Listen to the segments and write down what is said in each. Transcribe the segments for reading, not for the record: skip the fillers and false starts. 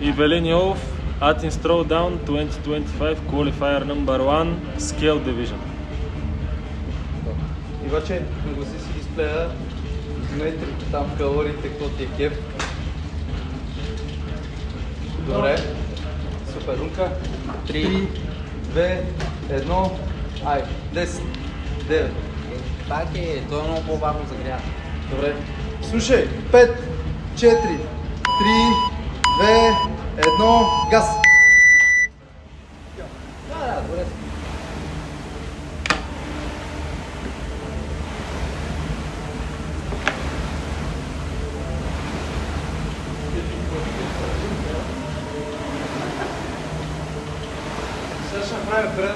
Evelyn Yov, Athens Throwdown 2025 Qualifier number 1 Scale Division. Иваче, нагласи си дисплея, метрите там, калориите, какво ти е кеф. Добре. Супер. Рунка. 3, 2, 1, ай, 10, 9. Так е, то е много по-бавно загрява. Добре. Слушай, 5, 4, 3, 2, 1, газ. Да, добре. Сега ще направим пред.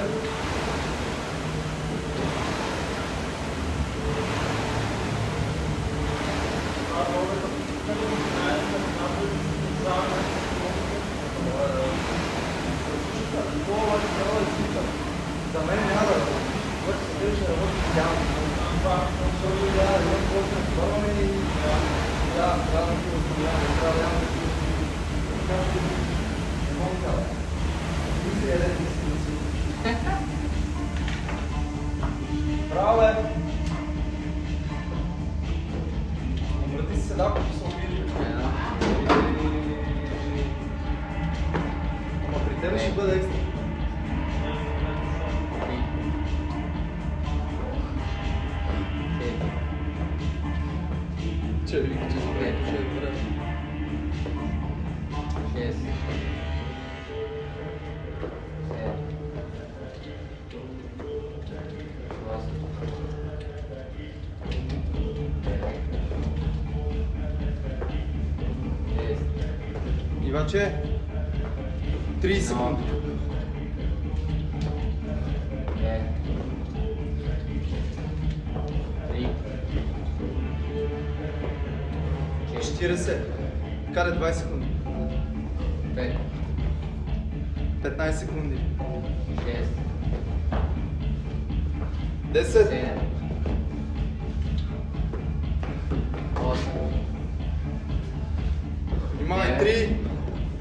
За мен няма да работи. Когато се държи да работи идеално. Защото трябва да имам колко на това и трябва да ги възстановяваме. Трябва да имам не мога да кажа. Мисли един, мисли. Браво, бе! Обрати си седа, ако се обиди. Ама при тебе ще бъде екстра. Че ви, че добре, че добре. 6. Иванче, 30 секунди. 40. Каре 20 секунди. 5, 15 секунди. 6, 10. 7, 8, Внимавай, 3,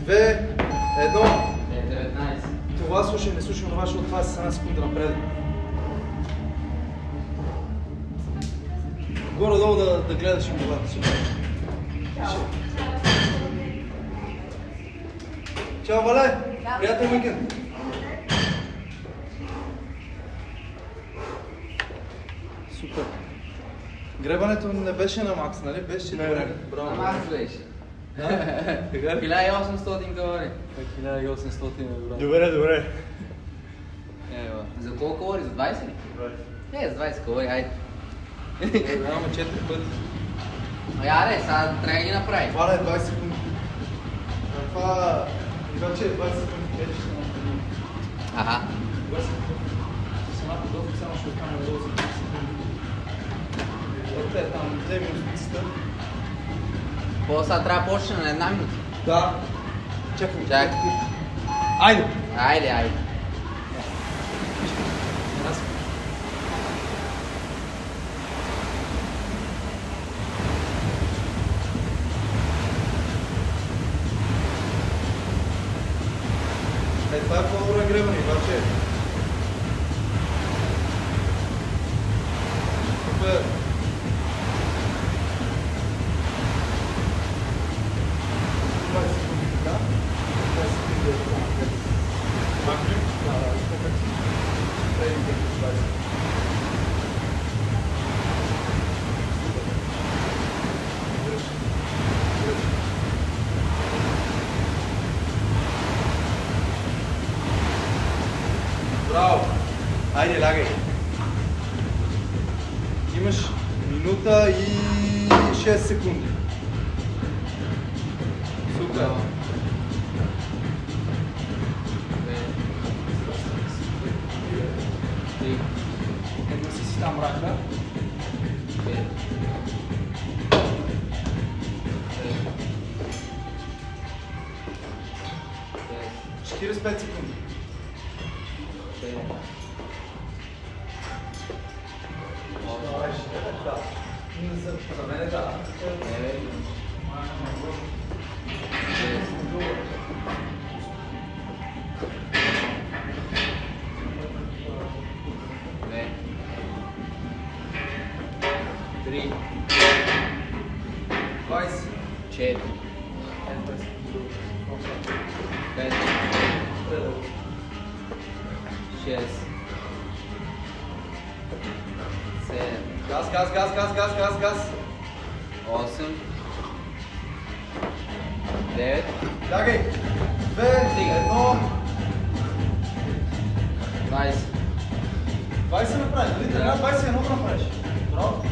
2, 1. 19. Това слушай, не слушай това, защото това е с една секунда напред. Горе-долу да гледаш и главата. Супер. Чао, Вале! Приятен уикенд! Супер. Гребането не беше на макс, нали? Беше добре. Браво. Ама аз беше. Така ли? 1800 калории. 1800 евро. Добре. Ева. За колко калории? За 20 ли? 20. Не, за 20 калории, айде. Ама 4 пъти. Аре, сега трябва да ги направи. Това е 20 секунди. Това... Иначе е 20 секунди, къде ще се направи. Аха. 20 секунди. С една подобка само ще остане долу за 30 секунди. Ето е там, вземи спицата. Какво сега трябва да почне на една минута? Да. Чакай. Чакай. Айде! Айде. Аз. Това е по-добре гребане, обаче. Супер. Браво! Айде, лягай! Имаш минута и 6 секунди. Супер! Едно си там рака. 45 секунди. За мен е да. 6, 7, Газ, газ, газ, газ, газ, газ, газ. 8, 9, Бягай. 2, 1. 20. 20 направи, нали? Трябва 21 да направиш. Браво.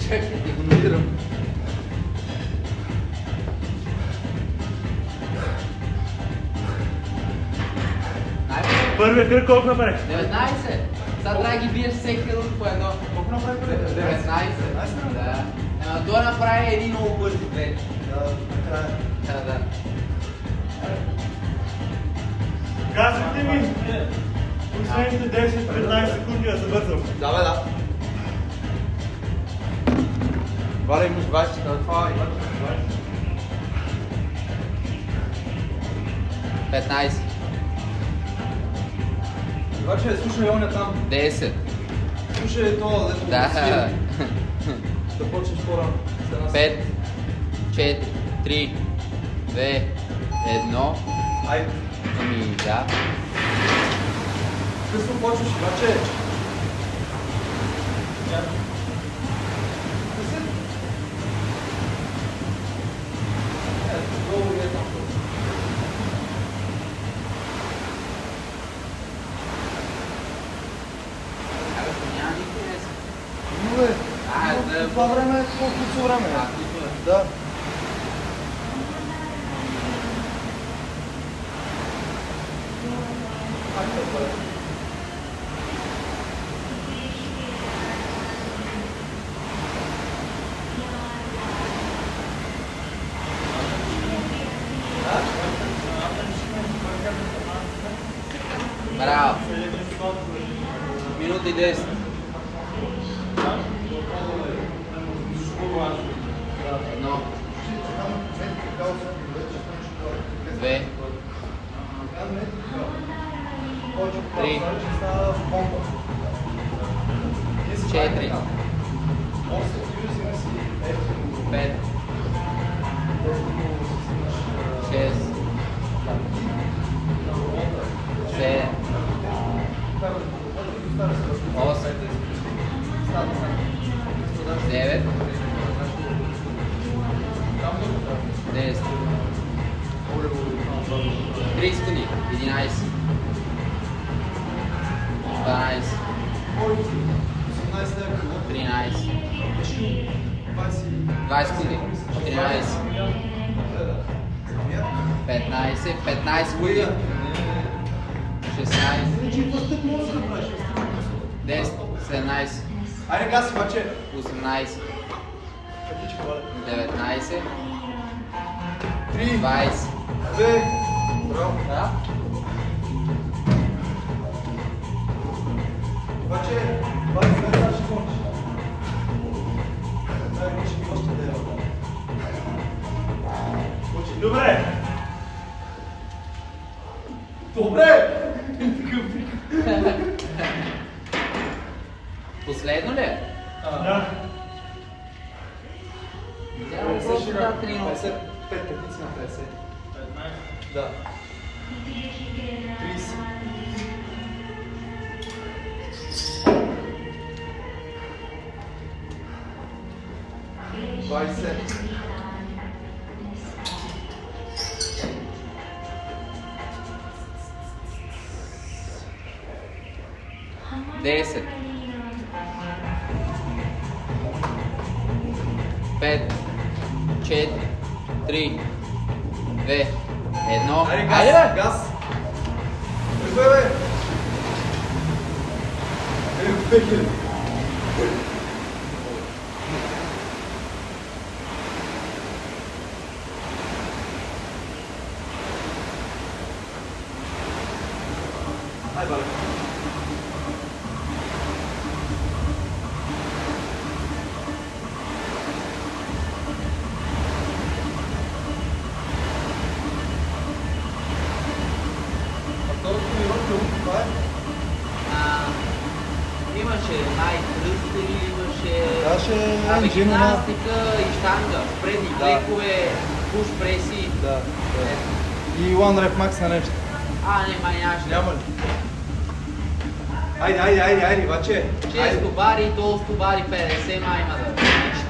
Чакай, ти го номерирам. Първия кръг колко направих? 19. Сега трябва да ги биеш всеки един по едно. Колко направи първият? 19. 19? Да. Ама той направи един много бързи две. Да, накрая. Да. Казвайте ми, последните 10-15 секунди да забързам. Да, бе, да. Валя имаш 20, това и 15. Обаче, слушай оня там. 10. Слушай това, дето Да. Да почнеш по-рано. 5, 4, 3, 2, 1. Айде. Ами да. Късно почваш, обаче. Долу е там. Абе, няма никой днес. Ну, бе. Да. Това време е колко време. Ключове. Да. Браво. Минута и 10. Едно. 2. 3. 4. 5. 6. 7. 8. 9. 10. 30 секунди. 11. 12. 13. 20 секунди. 14. 15. 15 секунди. 16. 10. 17. Айде газ, обаче. 18. 19. 3, 20. 2, браво. Да? Обаче, 22 ще кончиш. Това е ще още да е. Добре. Добре! Последно ли е? Да. Няма просто да тренирам. 55 петици на 50. Да. 30. Двадесет. 10. 5. 4. 3. 2. 1. Айде Айде, газ, бе! газ. Бе, бе. Бехер. Ай, бале. Имаше най-кръстери, имаше Имаше гимнастика и штанга, предни Да. влекове, пуш преси. Да, да. И One Rep Max на нещо. Nema яшка. Няма ли? Айде, баче. 6 стовари и долу стовари 50 има да.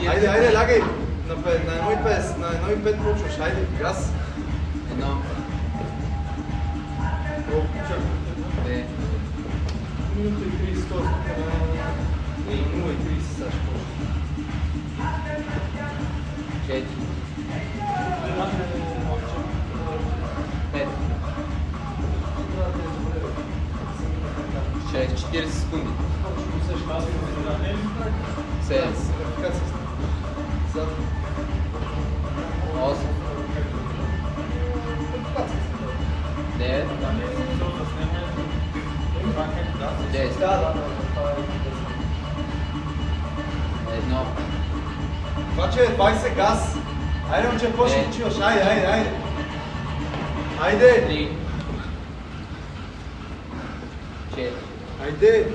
40. Айде, лягай. На 1,50, на 1,5 почваш. Айде, газ. Едно. Две. Минута и 30, 100. 0,30 сега ще почва. 4. 5. 6. 40 секунди. 7. 8. 9. 10. Едно. Баче, 20 газ. Айде, момче, почни почиваш. Айде. Айде. 3. 4. Айде.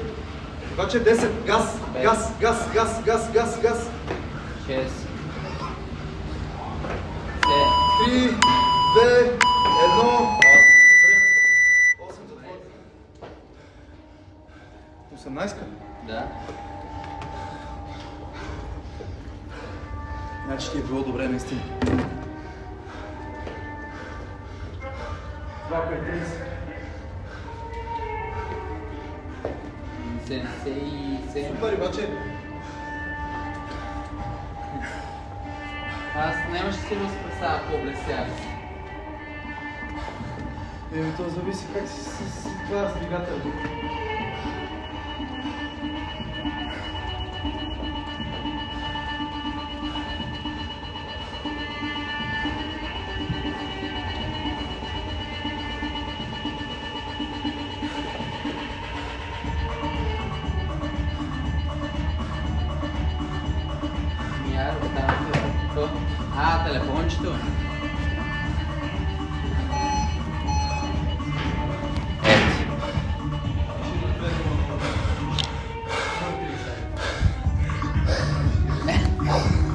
Баче, 10 газ. Газ. 6. 3, 2, 1. 18. Да. Значи ти е било добре, наистина. Това е 30. 77. Супер, баче. Аз нямаше сигурно се представя по-блестящ. То зависи как си това с двигател. Телефончето.